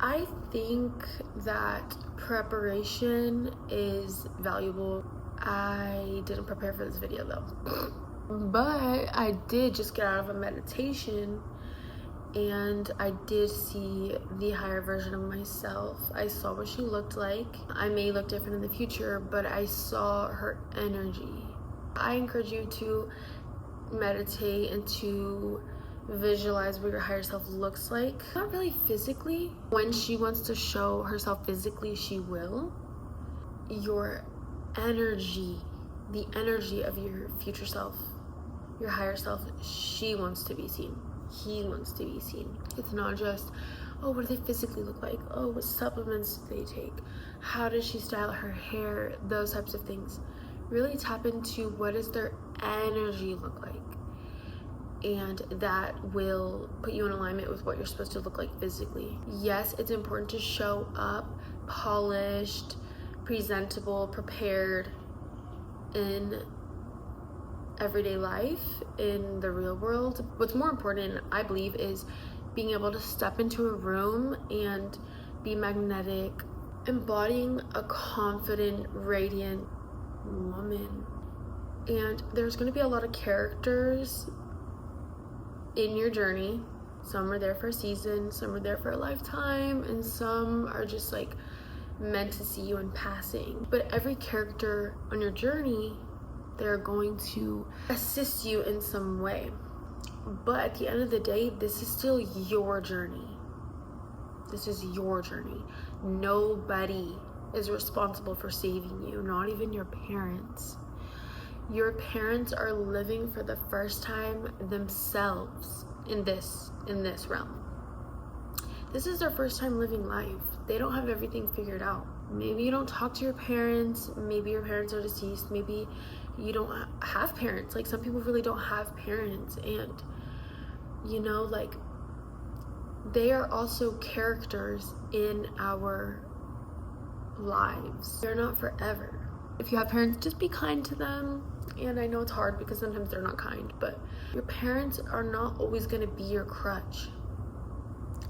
I think that preparation is valuable. I didn't prepare for this video though. But I did just get out of a meditation and I did see the higher version of myself. I saw what she looked like. I may look different in the future, but I saw her energy. I encourage you to meditate and to visualize what your higher self looks like. Not really physically. When she wants to show herself physically, she will. Your energy, the energy of your future self, your higher self, she wants to be seen. He wants to be seen. It's not just, oh, what do they physically look like? Oh, what supplements do they take? How does she style her hair? Those types of things. Really tap into what does their energy look like? And that will put you in alignment with what you're supposed to look like physically. Yes, it's important to show up polished, presentable, prepared in everyday life, in the real world. What's more important, I believe, is being able to step into a room and be magnetic, embodying a confident, radiant woman. And there's going to be a lot of characters in your journey. Some are there for a season, some are there for a lifetime, and some are just like meant to see you in passing. But every character on your journey, they're going to assist you in some way. But at the end of the day, this is still your journey. This is your journey. Nobody is responsible for saving you, not even your parents. Your parents are living for the first time themselves in this realm. This is their first time living life. They don't have everything figured out. Maybe you don't talk to your parents. Maybe your parents are deceased. Maybe you don't have parents. Like, some people really don't have parents. And, you know, like, they are also characters in our lives. They're not forever. If you have parents, just be kind to them. And I know it's hard because sometimes they're not kind, but your parents are not always going to be your crutch.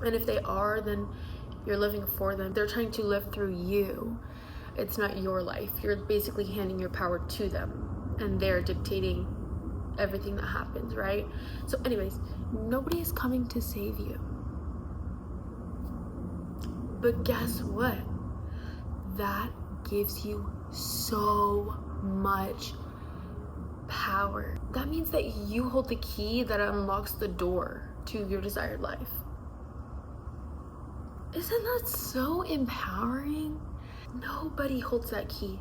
And if they are, then you're living for them. They're trying to live through you. It's not your life. You're basically handing your power to them, and they're dictating everything that happens, right? So anyways, nobody is coming to save you. But guess what? That gives you so much power. That means that you hold the key that unlocks the door to your desired life. Isn't that so empowering? Nobody holds that key.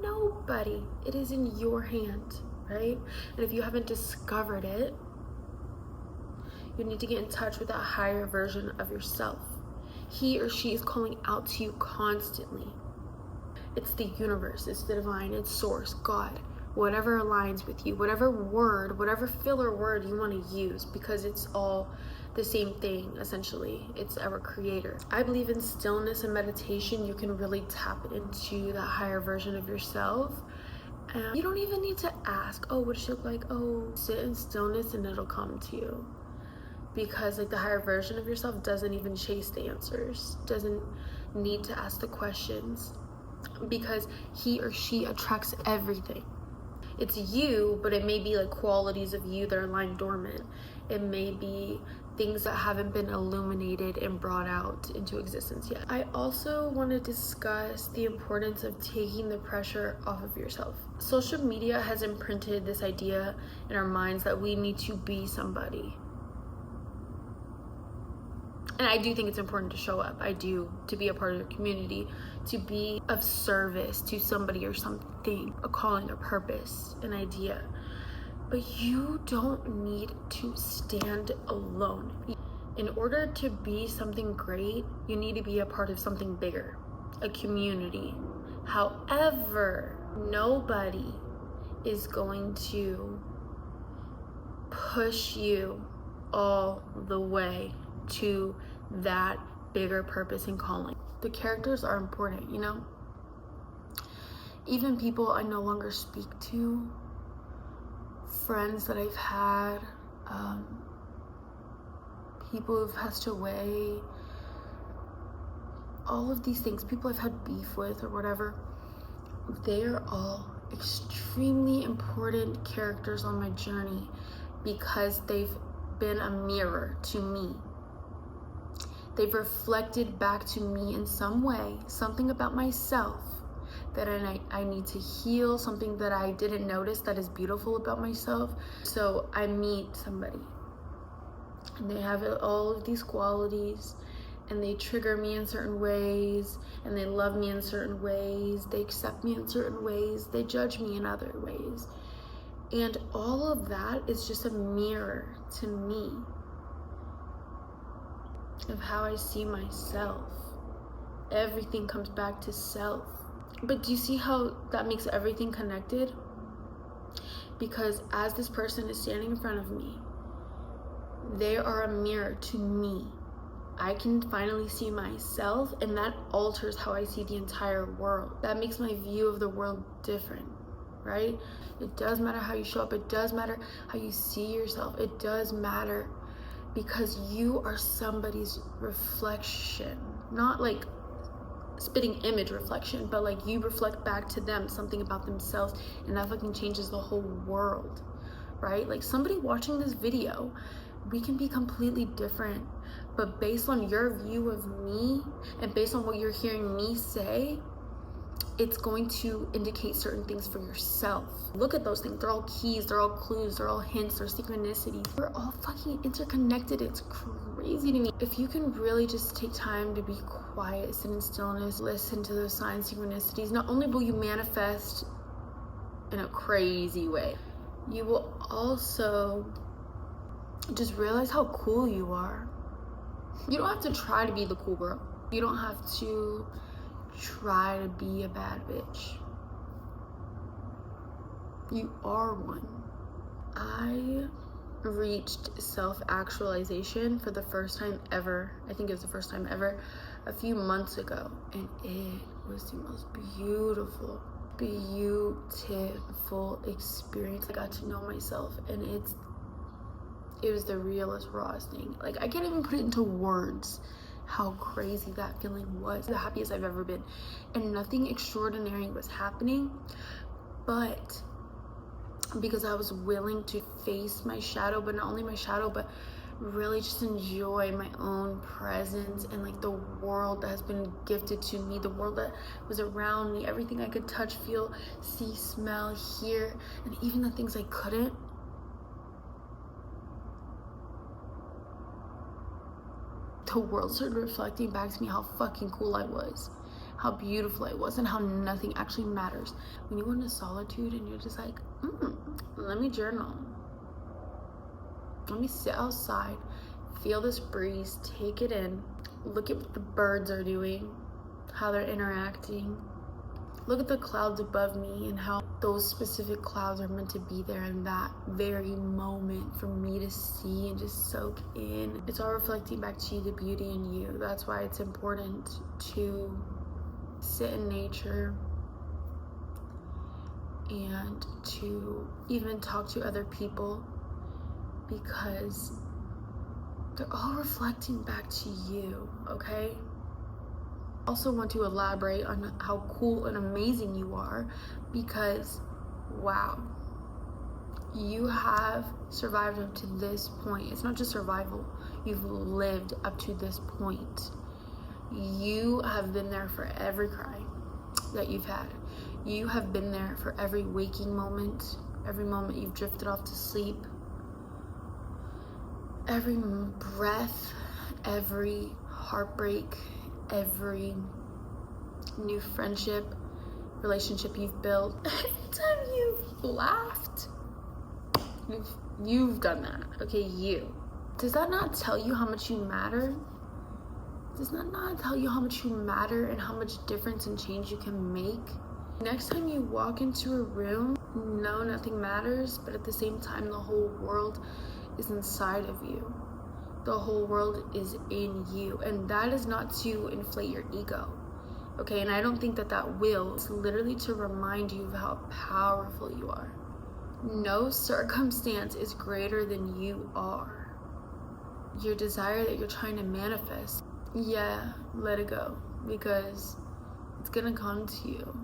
Nobody. It is in your hand, right? And if you haven't discovered it, you need to get in touch with that higher version of yourself. He or she is calling out to you constantly. It's the universe, it's the divine, it's source, God, whatever aligns with you, whatever word, whatever filler word you want to use, because it's all the same thing, essentially. It's our creator. I believe in stillness and meditation. You can really tap into that higher version of yourself. And you don't even need to ask, oh, what does she look like? Oh, sit in stillness and it'll come to you. Because like the higher version of yourself doesn't even chase the answers, doesn't need to ask the questions, because he or she attracts everything. It's you, but it may be like qualities of you that are lying dormant. It may be things that haven't been illuminated and brought out into existence yet. I also want to discuss the importance of taking the pressure off of yourself. Social media has imprinted this idea in our minds that we need to be somebody. And I do think it's important to show up. I do, to be a part of your community, to be of service to somebody or something, a calling, a purpose, an idea. But you don't need to stand alone. In order to be something great, you need to be a part of something bigger, a community. However, nobody is going to push you all the way to that bigger purpose and calling. The characters are important, you know? Even people I no longer speak to, friends that I've had, people who've passed away, all of these things, people I've had beef with or whatever, they are all extremely important characters on my journey because they've been a mirror to me. They've reflected back to me in some way, something about myself that I need to heal, something that I didn't notice that is beautiful about myself. So I meet somebody and they have all of these qualities and they trigger me in certain ways and they love me in certain ways, they accept me in certain ways, they judge me in other ways. And all of that is just a mirror to me of how I see myself. Everything comes back to self. But do you see how that makes everything connected? Because as this person is standing in front of me, they are a mirror to me. I can finally see myself, and that alters how I see the entire world. That makes my view of the world different, right? It does matter how you show up. It does matter how you see yourself. It does matter because you are somebody's reflection. Not like spitting image reflection, but like you reflect back to them something about themselves, and that fucking changes the whole world, right? Like somebody watching this video, we can be completely different, but based on your view of me and based on what you're hearing me say, it's going to indicate certain things for yourself. Look at those things. They're all keys, they're all clues, they're all hints, they're synchronicities. We're all fucking interconnected. It's crazy to me. If you can really just take time to be quiet, sit in stillness, listen to those signs, synchronicities, not only will you manifest in a crazy way, you will also just realize how cool you are. You don't have to try to be the cool girl. You don't have to try to be a bad bitch. You are one. I reached self-actualization for the first time ever. I think it was the first time ever a few months ago, and it was the most beautiful experience. I got to know myself, and it was the realest, rawest thing. Like, I can't even put it into words how crazy that feeling was. The happiest I've ever been, and nothing extraordinary was happening, but because I was willing to face my shadow, but not only my shadow, but really just enjoy my own presence and like the world that has been gifted to me, the world that was around me, everything I could touch, feel, see, smell, hear, and even the things I couldn't. The world started reflecting back to me how fucking cool I was, how beautiful I was, and how nothing actually matters. When you go into solitude and you're just like, let me journal. Let me sit outside, feel this breeze, take it in, look at what the birds are doing, how they're interacting. Look at the clouds above me and how those specific clouds are meant to be there in that very moment for me to see and just soak in. It's all reflecting back to you, the beauty in you. That's why it's important to sit in nature and to even talk to other people, because they're all reflecting back to you, okay? Also want to elaborate on how cool and amazing you are, because wow, you have survived up to this point. It's not just survival, you've lived up to this point. You have been there for every cry that you've had. You have been there for every waking moment, every moment you've drifted off to sleep, every breath, every heartbreak, every new friendship, relationship you've built. Every time you've laughed, you've done that, okay? You. Does that not tell you how much you matter? Does that not tell you how much you matter and how much difference and change you can make? Next time you walk into a room, no, nothing matters, but at the same time, the whole world is inside of you. The whole world is in you, and that is not to inflate your ego, okay? And I don't think that will. It's literally to remind you of how powerful you are. No circumstance is greater than you are. Your desire that you're trying to manifest, yeah, let it go, because it's gonna come to you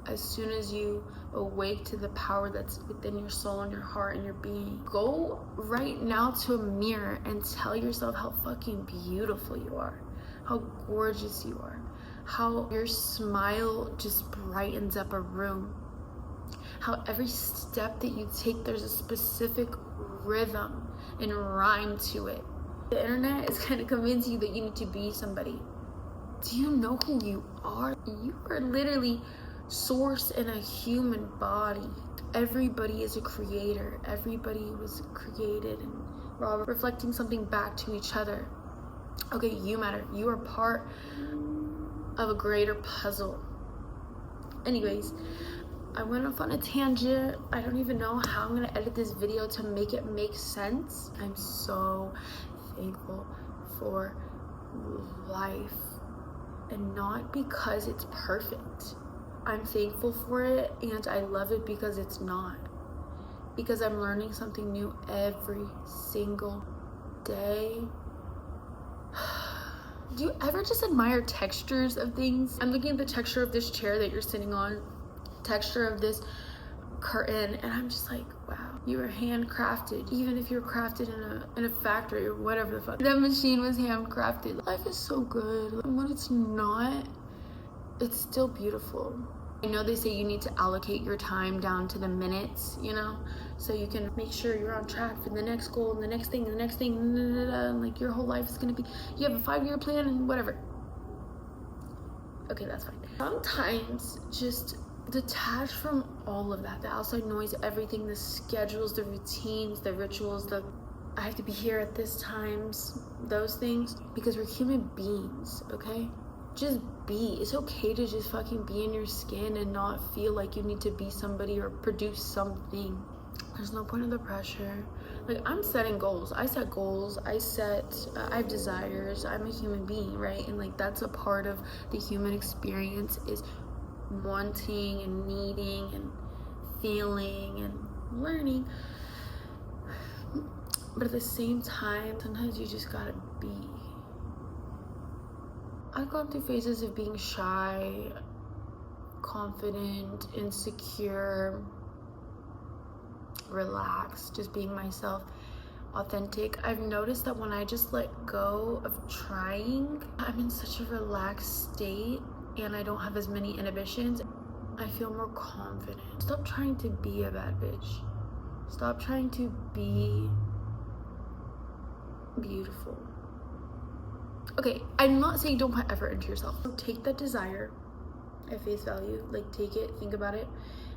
as soon as you awake to the power that's within your soul and your heart and your being. Go right now to a mirror and tell yourself how fucking beautiful you are, how gorgeous you are, how your smile just brightens up a room, how every step that you take, there's a specific rhythm and rhyme to it. The internet is going to convince you that you need to be somebody. Do you know who you are? You are literally source in a human body. Everybody is a creator. Everybody was created, and we're all reflecting something back to each other. Okay, you matter. You are part of a greater puzzle. Anyways, I went off on a tangent. I don't even know how I'm gonna edit this video to make it make sense. I'm so thankful for life, and not because it's perfect. I'm thankful for it, and I love it because it's not. Because I'm learning something new every single day. Do you ever just admire textures of things? I'm looking at the texture of this chair that you're sitting on, texture of this curtain, and I'm just like, wow, you were handcrafted. Even if you're crafted in a factory or whatever the fuck, that machine was handcrafted. Life is so good, and when it's not, it's still beautiful. I know they say you need to allocate your time down to the minutes, you know, so you can make sure you're on track for the next goal and the next thing and the next thing, and like your whole life is gonna be, you have a 5-year plan and whatever. Okay, that's fine. Sometimes just detach from all of that, the outside noise, everything, the schedules, the routines, the rituals, the I have to be here at this times, those things, because we're human beings, okay? Just be. It's okay to just fucking be in your skin and not feel like you need to be somebody or produce something. There's no point in the pressure. Like, I'm setting goals. I set goals. I have desires. I'm a human being, right? And like, that's a part of the human experience, is wanting and needing and feeling and learning. But at the same time, sometimes you just gotta be. I've gone through phases of being shy, confident, insecure, relaxed, just being myself, authentic. I've noticed that when I just let go of trying, I'm in such a relaxed state and I don't have as many inhibitions. I feel more confident. Stop trying to be a bad bitch. Stop trying to be beautiful. Okay, I'm not saying don't put effort into yourself. So take that desire at face value, like take it, think about it,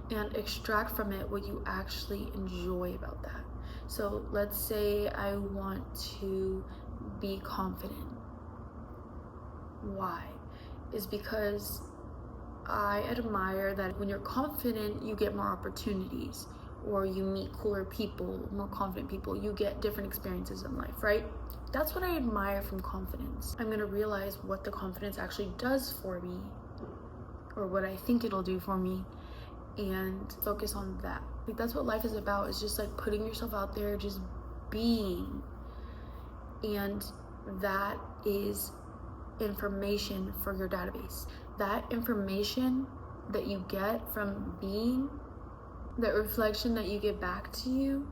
and extract from it what you actually enjoy about that. So let's say I want to be confident. Why? Is because I admire that when you're confident, you get more opportunities, or you meet cooler people, more confident people, you get different experiences in life, right? That's what I admire from confidence. I'm gonna realize what the confidence actually does for me, or what I think it'll do for me, and focus on that. Like, that's what life is about, is just like putting yourself out there, just being. And that is information for your database. That information that you get from being, that reflection that you get back to you,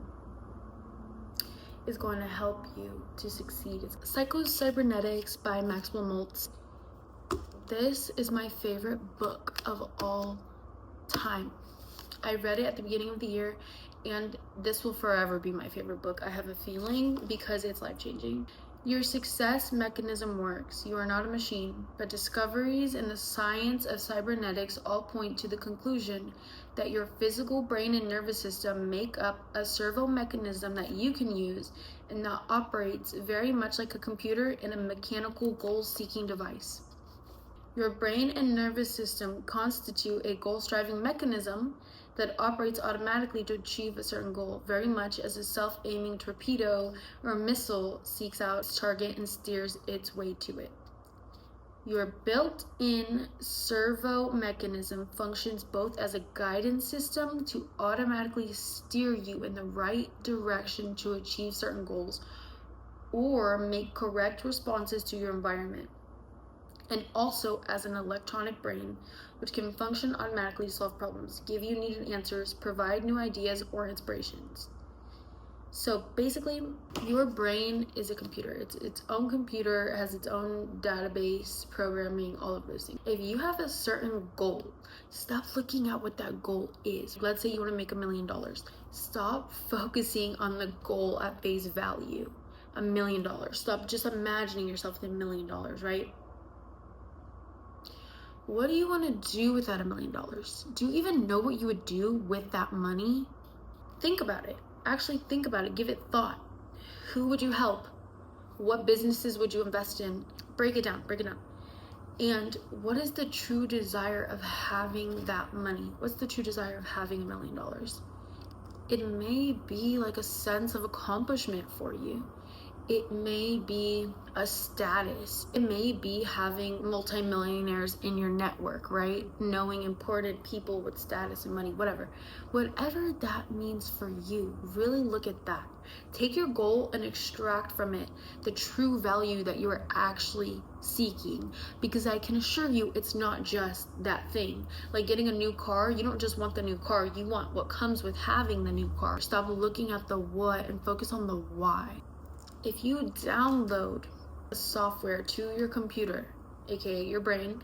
is going to help you to succeed. It's Psycho-Cybernetics by Maxwell Maltz. This is my favorite book of all time. I read it at the beginning of the year, and this will forever be my favorite book, I have a feeling, because it's life-changing. Your success mechanism works. You are not a machine, but discoveries in the science of cybernetics all point to the conclusion that your physical brain and nervous system make up a servo mechanism that you can use, and that operates very much like a computer in a mechanical goal-seeking device. Your brain and nervous system constitute a goal-striving mechanism that operates automatically to achieve a certain goal, very much as a self-aiming torpedo or missile seeks out its target and steers its way to it. Your built-in servo mechanism functions both as a guidance system to automatically steer you in the right direction to achieve certain goals, or make correct responses to your environment. And also as an electronic brain, which can function automatically to solve problems, give you needed answers, provide new ideas or inspirations. So basically, your brain is a computer. It's its own computer, it has its own database, programming, all of those things. If you have a certain goal, stop looking at what that goal is. Let's say you want to make $1 million. Stop focusing on the goal at face value. $1 million. Stop just imagining yourself with $1 million, right? What do you want to do with that $1 million? Do you even know what you would do with that money? Think about it. Actually think about it. Give it thought. Who would you help? What businesses would you invest in? Break it down. Break it down. And what is the true desire of having that money? What's the true desire of having $1 million? It may be like a sense of accomplishment for you. It may be a status. It may be having multimillionaires in your network, right? Knowing important people with status and money, whatever. Whatever that means for you, really look at that. Take your goal and extract from it the true value that you are actually seeking. Because I can assure you, it's not just that thing. Like getting a new car, you don't just want the new car, you want what comes with having the new car. Stop looking at the what and focus on the why. If you download a software to your computer, aka your brain,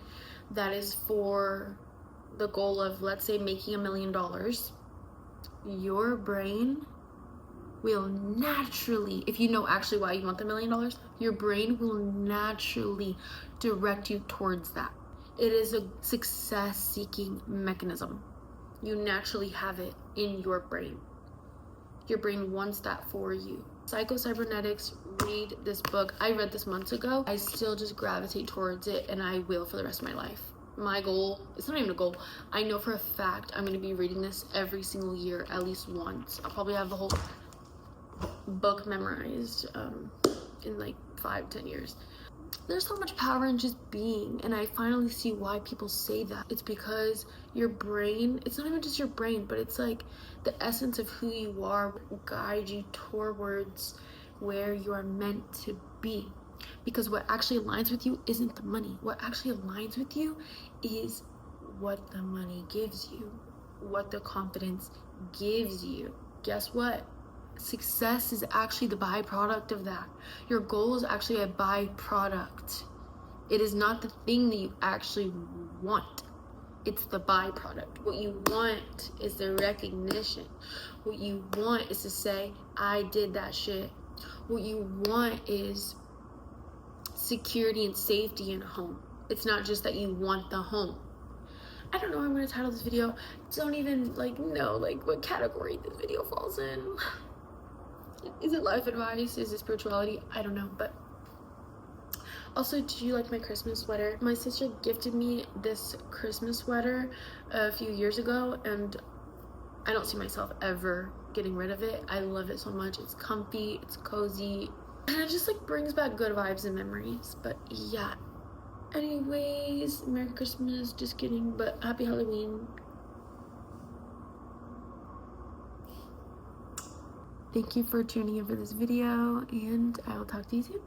that is for the goal of, let's say, making $1 million, your brain will naturally, if you know actually why you want the $1 million, your brain will naturally direct you towards that. It is a success-seeking mechanism. You naturally have it in your brain. Your brain wants that for you. Psycho-Cybernetics, read this book. I read this months ago. I still just gravitate towards it, and I will for the rest of my life. My goal, it's not even a goal, I know for a fact I'm going to be reading this every single year at least once. I'll probably have the whole book memorized in like 5-10 years. There's so much power in just being, and I finally see why people say that. It's because your brain, it's not even just your brain, but it's like the essence of who you are will guide you towards where you are meant to be. Because what actually aligns with you isn't the money. What actually aligns with you is what the money gives you, what the confidence gives you. Guess what? Success is actually the byproduct of that. Your goal is actually a byproduct. It is not the thing that you actually want. It's the byproduct. What you want is the recognition. What you want is to say, I did that shit. What you want is security and safety in a home. It's not just that you want the home. I don't know what I'm going to title this video. Don't even know what category this video falls in. Is it life advice? Is it spirituality? I don't know. But also, do you like my Christmas sweater? My sister gifted me this Christmas sweater a few years ago, and I don't see myself ever getting rid of it. I love it so much. It's comfy, it's cozy, and it just brings back good vibes and memories. But yeah, anyways, Merry Christmas. Just kidding, but Happy Halloween. Thank you for tuning in for this video, and I will talk to you soon.